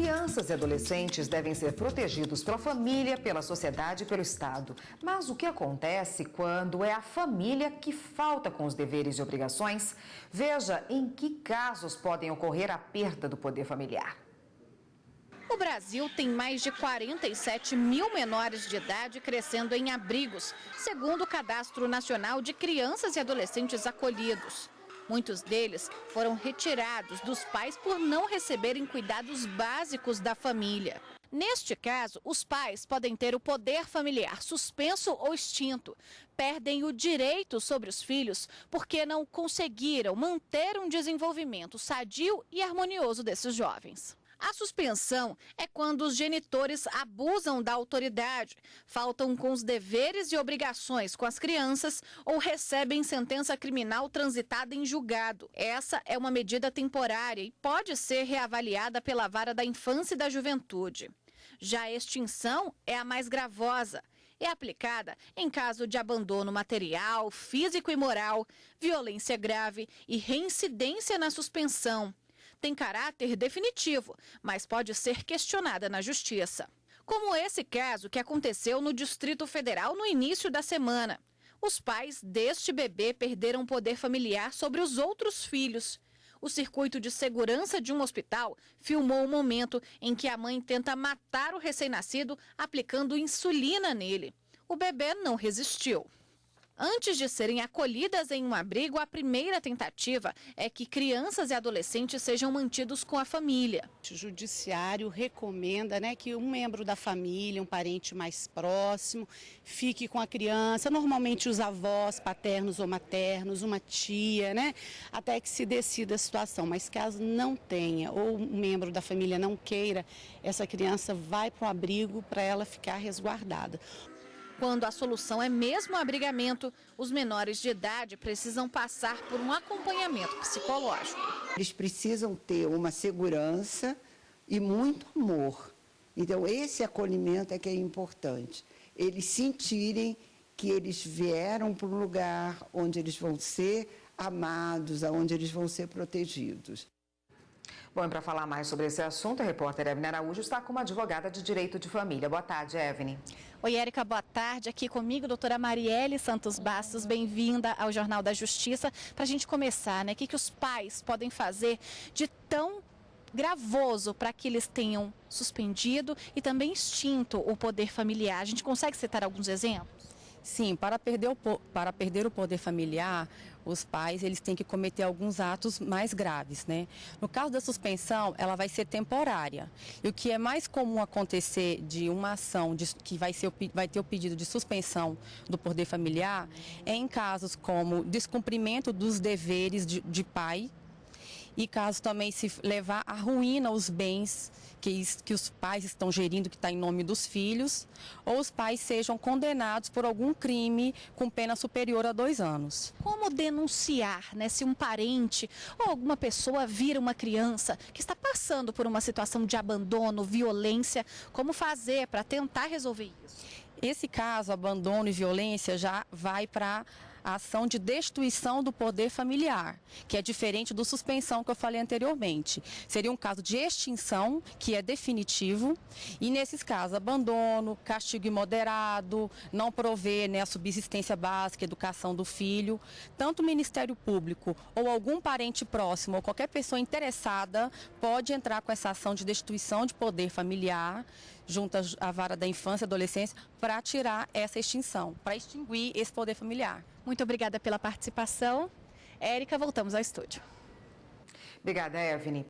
Crianças e adolescentes devem ser protegidos pela família, pela sociedade e pelo Estado. Mas o que acontece quando é a família que falta com os deveres e obrigações? Veja em que casos podem ocorrer a perda do poder familiar. O Brasil tem mais de 47 mil menores de idade crescendo em abrigos, segundo o Cadastro Nacional de Crianças e Adolescentes Acolhidos. Muitos deles foram retirados dos pais por não receberem cuidados básicos da família. Neste caso, os pais podem ter o poder familiar suspenso ou extinto. Perdem o direito sobre os filhos porque não conseguiram manter um desenvolvimento sadio e harmonioso desses jovens. A suspensão é quando os genitores abusam da autoridade, faltam com os deveres e obrigações com as crianças ou recebem sentença criminal transitada em julgado. Essa é uma medida temporária e pode ser reavaliada pela Vara da Infância e da Juventude. Já a extinção é a mais gravosa. É aplicada em caso de abandono material, físico e moral, violência grave e reincidência na suspensão. Tem caráter definitivo, mas pode ser questionada na Justiça. Como esse caso que aconteceu no Distrito Federal no início da semana. Os pais deste bebê perderam poder familiar sobre os outros filhos. O circuito de segurança de um hospital filmou o momento em que a mãe tenta matar o recém-nascido aplicando insulina nele. O bebê não resistiu. Antes de serem acolhidas em um abrigo, a primeira tentativa é que crianças e adolescentes sejam mantidos com a família. O judiciário recomenda, que um membro da família, um parente mais próximo, fique com a criança, normalmente os avós paternos ou maternos, uma tia, até que se decida a situação. Mas caso não tenha ou um membro da família não queira, essa criança vai para o abrigo para ela ficar resguardada. Quando a solução é mesmo o abrigamento, os menores de idade precisam passar por um acompanhamento psicológico. Eles precisam ter uma segurança e muito amor. Então, esse acolhimento é que é importante. Eles sentirem que eles vieram para um lugar onde eles vão ser amados, onde eles vão ser protegidos. Bom, e para falar mais sobre esse assunto, a repórter Evne Araújo está com uma advogada de direito de família. Boa tarde, Evne. Oi, Érica, boa tarde. Aqui comigo, doutora Marielle Santos Bastos, bem-vinda ao Jornal da Justiça. Para a gente começar, o que os pais podem fazer de tão gravoso para que eles tenham suspendido e também extinto o poder familiar? A gente consegue citar alguns exemplos? Sim, para perder o poder familiar, os pais eles têm que cometer alguns atos mais graves, No caso da suspensão, ela vai ser temporária. E o que é mais comum acontecer de uma ação que vai ter o pedido de suspensão do poder familiar é em casos como descumprimento dos deveres de pai e caso também se levar à ruína os bens que os pais estão gerindo, que está em nome dos filhos, ou os pais sejam condenados por algum crime com pena superior a 2 anos. Como denunciar, se um parente ou alguma pessoa vira uma criança que está passando por uma situação de abandono, violência, como fazer para tentar resolver isso? Esse caso, abandono e violência, já vai para a ação de destituição do poder familiar, que é diferente do suspensão que eu falei anteriormente. Seria um caso de extinção, que é definitivo, e nesses casos, abandono, castigo imoderado, não prover a subsistência básica, educação do filho, tanto o Ministério Público ou algum parente próximo ou qualquer pessoa interessada pode entrar com essa ação de destituição de poder familiar, junto à Vara da Infância e Adolescência, para tirar essa extinção, para extinguir esse poder familiar. Muito obrigada pela participação. Érica, voltamos ao estúdio. Obrigada, Evne.